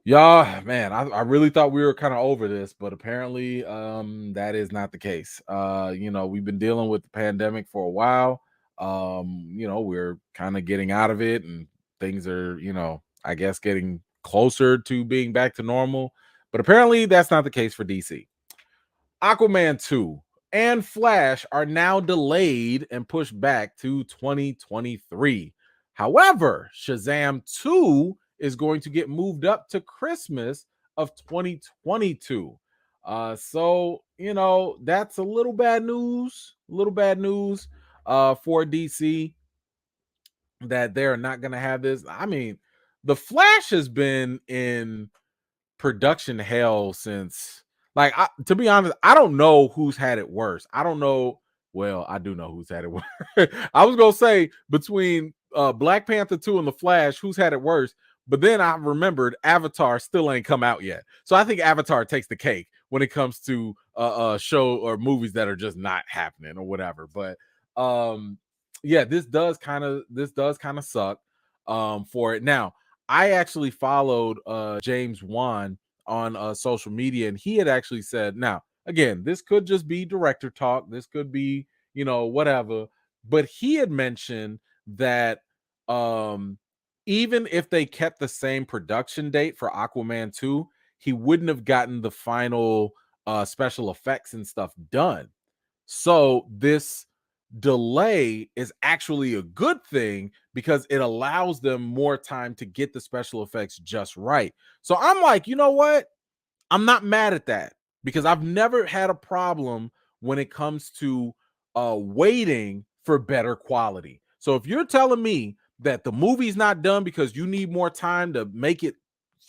Yeah, man, I really thought we were kind of over this, but apparently that is not the case. We've been dealing with the pandemic for a while. We're kind of getting out of it and things are, I guess getting closer to being back to normal. But apparently that's not the case for DC. Aquaman 2 and Flash are now delayed and pushed back to 2023. However, Shazam 2 is going to get moved up to Christmas of 2022. That's a little bad news. For DC that they're not going to have this. I mean, The Flash has been in production hell since to be honest, I don't know who's had it worse. I don't know. Well, I do know who's had it worse. I was gonna say between Black Panther 2 and The Flash, who's had it worse? But then I remembered Avatar still ain't come out yet. So I think Avatar takes the cake when it comes to show or movies that are just not happening or whatever. But yeah, this does kind of suck for it. Now, I actually followed James Wan on social media, and he had actually said, now, again, this could just be director talk. This could be, whatever. But he had mentioned that even if they kept the same production date for Aquaman 2, he wouldn't have gotten the final special effects and stuff done. So this delay is actually a good thing because it allows them more time to get the special effects just right. So I'm like, you know what? I'm not mad at that because I've never had a problem when it comes to waiting for better quality. So if you're telling me that the movie's not done because you need more time to make it,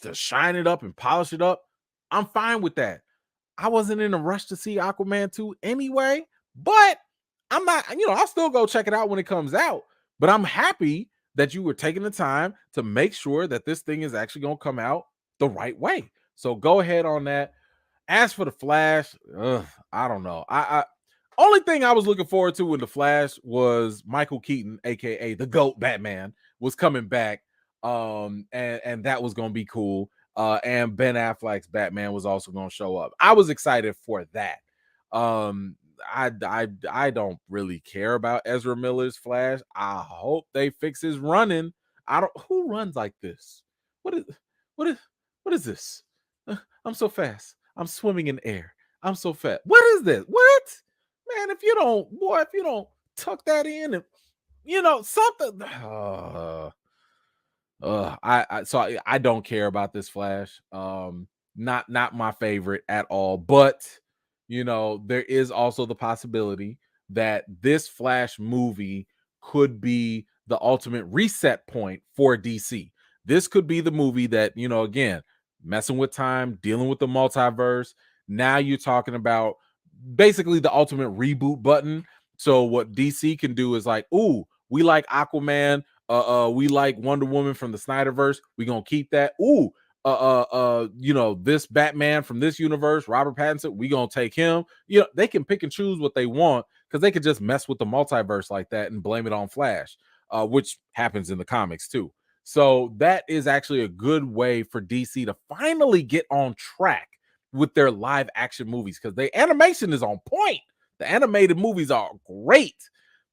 to shine it up and polish it up, I'm fine with that. I wasn't in a rush to see Aquaman 2 anyway, but I'm not, I'll still go check it out when it comes out. But I'm happy that you were taking the time to make sure that this thing is actually going to come out the right way. So go ahead on that. As for the Flash, I don't know. I only thing I was looking forward to with the Flash was Michael Keaton, aka the GOAT Batman, was coming back. And that was gonna be cool. And Ben Affleck's Batman was also gonna show up. I was excited for that. I don't really care about Ezra Miller's Flash. I hope they fix his running. I don't who runs like this. What is what is what is this? I'm so fast. I'm swimming in air. I'm so fat. What is this? What? Man, if you don't tuck that in and something. I don't care about this Flash. Not my favorite at all. But there is also the possibility that this Flash movie could be the ultimate reset point for DC. This could be the movie that, again, messing with time, dealing with the multiverse. Now you're talking about basically the ultimate reboot button. So what DC can do is like, ooh, we like Aquaman, we like Wonder Woman from the Snyderverse. We're gonna keep that. Ooh, this Batman from this universe, Robert Pattinson, we gonna take him. They can pick and choose what they want because they could just mess with the multiverse like that and blame it on Flash, which happens in the comics too. So that is actually a good way for DC to finally get on track with their live action movies because the animation is on point. The animated movies are great,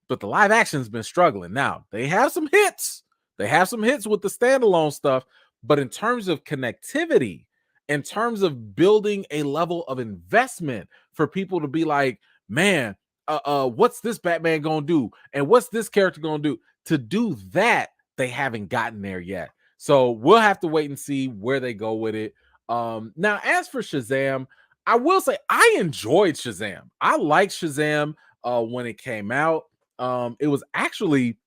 but the live action has been struggling. Now, they have some hits. They have some hits with the standalone stuff, but in terms of connectivity, in terms of building a level of investment for people to be like, man, what's this Batman gonna do? And what's this character gonna do? To do that, they haven't gotten there yet. So we'll have to wait and see where they go with it. Now, as for Shazam, I will say I enjoyed Shazam. I liked Shazam when it came out. It was actually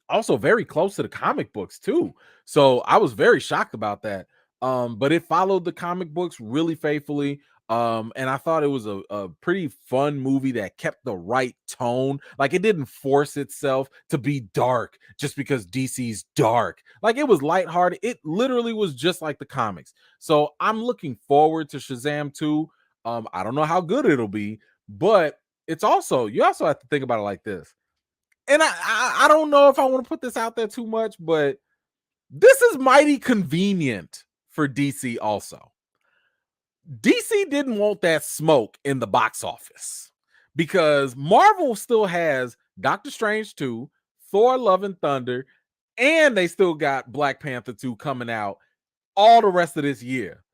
also very close to the comic books too. So I was very shocked about that. But it followed the comic books really faithfully. And I thought it was a pretty fun movie that kept the right tone. Like it didn't force itself to be dark just because DC's dark. Like it was lighthearted. It literally was just like the comics. So I'm looking forward to Shazam 2. I don't know how good it'll be, but you also have to think about it like this. And I don't know if I want to put this out there too much, but this is mighty convenient for DC also. DC didn't want that smoke in the box office because Marvel still has Doctor Strange 2, Thor Love and Thunder, and they still got Black Panther 2 coming out all the rest of this year.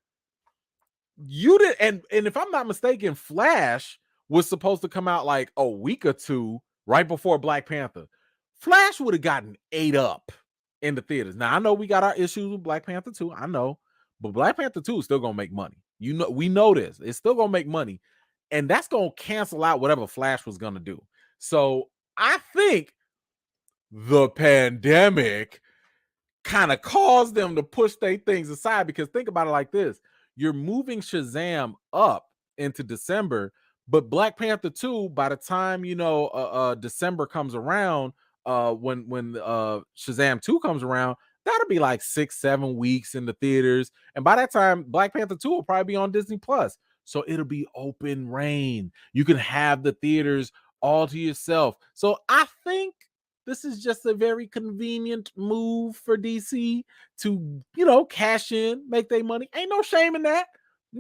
You did, and if I'm not mistaken, Flash was supposed to come out like a week or two right before Black Panther. Flash would have gotten ate up in the theaters. Now I know we got our issues with Black Panther 2, I know, but Black Panther 2 is still gonna make money. You know, we know this. It's still gonna make money, and that's gonna cancel out whatever Flash was gonna do. So I think the pandemic kind of caused them to push their things aside, because think about it like this: you're moving Shazam up into December, but Black Panther 2, by the time December comes around, when Shazam 2 comes around, that'll be like 6-7 weeks in the theaters, and by that time Black Panther 2 will probably be on Disney Plus, so it'll be open reign. You can have the theaters all to yourself. So I think this is just a very convenient move for DC to, cash in, make their money. Ain't no shame in that.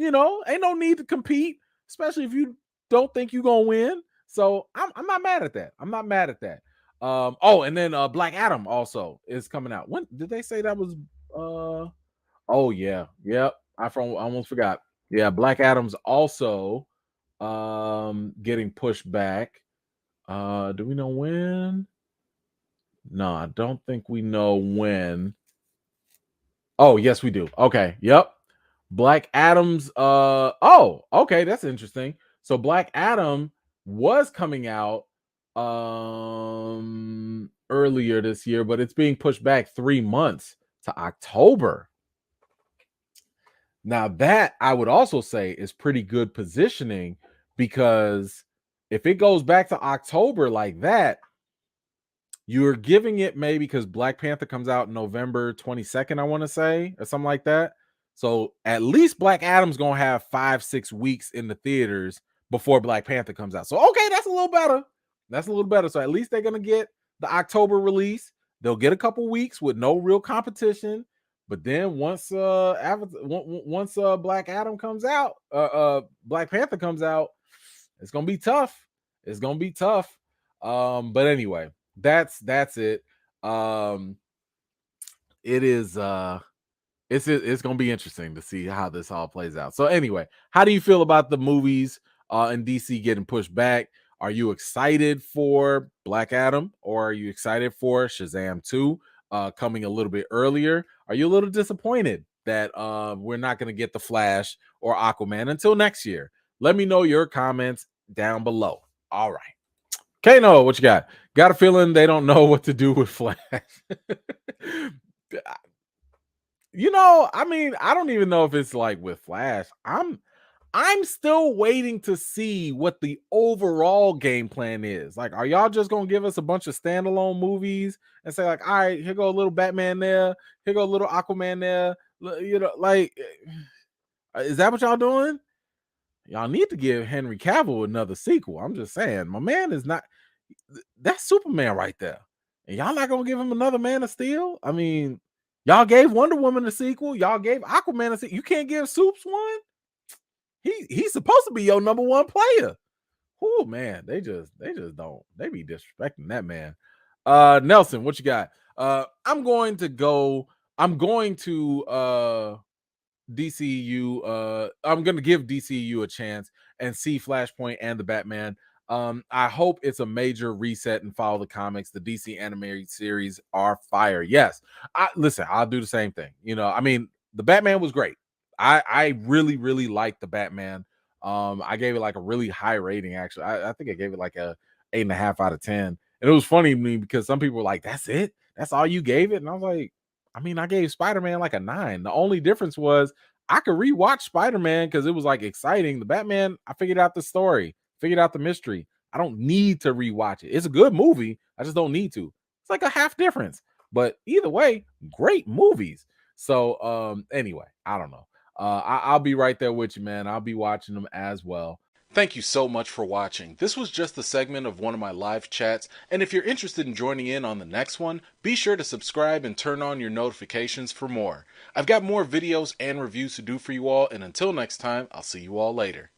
Ain't no need to compete, especially if you don't think you're gonna win. So I'm not mad at that. I'm not mad at that. And then Black Adam also is coming out. When did they say that was? Oh yeah, yep. I almost forgot. Yeah, Black Adam's also getting pushed back. Do we know when? No, I don't think we know when. Oh, yes, we do. Okay. Yep. Black Adam's okay, that's interesting. So Black Adam was coming out earlier this year, but it's being pushed back 3 months to October. Now that I would also say is pretty good positioning, because if it goes back to October like that, you're giving it maybe, because Black Panther comes out November 22nd, I want to say, or something like that. So at least Black Adam's gonna have 5-6 weeks in the theaters before Black Panther comes out. So okay, that's a little better. That's a little better. So at least they're gonna get the October release. They'll get a couple weeks with no real competition. But then once Black Adam comes out, Black Panther comes out, it's gonna be tough. It's gonna be tough. But anyway, that's it. It is it's gonna be interesting to see how this all plays out. So anyway, how do you feel about the movies in DC getting pushed back? Are you excited for Black Adam, or are you excited for Shazam 2 coming a little bit earlier? Are you a little disappointed that we're not going to get the Flash or Aquaman until next year? Let me know your comments down below. All right. Kano, what you got? Got a feeling they don't know what to do with Flash. I mean, I don't even know if it's like with Flash. I'm still waiting to see what the overall game plan is. Like, are y'all just gonna give us a bunch of standalone movies and say, like, all right, here go a little Batman there, here go a little Aquaman there? Is that what y'all doing? Y'all need to give Henry Cavill another sequel. I'm just saying, my man is not. That's Superman right there, and y'all not gonna give him another Man of Steel? I mean, y'all gave Wonder Woman a sequel. Y'all gave Aquaman a sequel. You can't give Supes one. He's supposed to be your number one player. Oh man, they just don't. They be disrespecting that man. Nelson, what you got? I'm going to DCU. I'm gonna give DCU a chance and see Flashpoint and the Batman. I hope it's a major reset and follow the comics. The DC animated series are fire. Yes, I'll do the same thing. I mean, the Batman was great. I really, really liked the Batman. I gave it like a really high rating. Actually, I think I gave it like a 8.5 out of 10. And it was funny to me because some people were like, "That's it? That's all you gave it?" And I was like, I mean, I gave Spider-Man like a 9. The only difference was I could rewatch Spider-Man because it was like exciting. The Batman, I figured out the story, figured out the mystery. I don't need to rewatch it. It's a good movie. I just don't need to. It's like a half difference. But either way, great movies. So anyway, I don't know. I'll be right there with you, man. I'll be watching them as well. Thank you so much for watching. This was just a segment of one of my live chats, and if you're interested in joining in on the next one, be sure to subscribe and turn on your notifications for more. I've got more videos and reviews to do for you all, and until next time, I'll see you all later.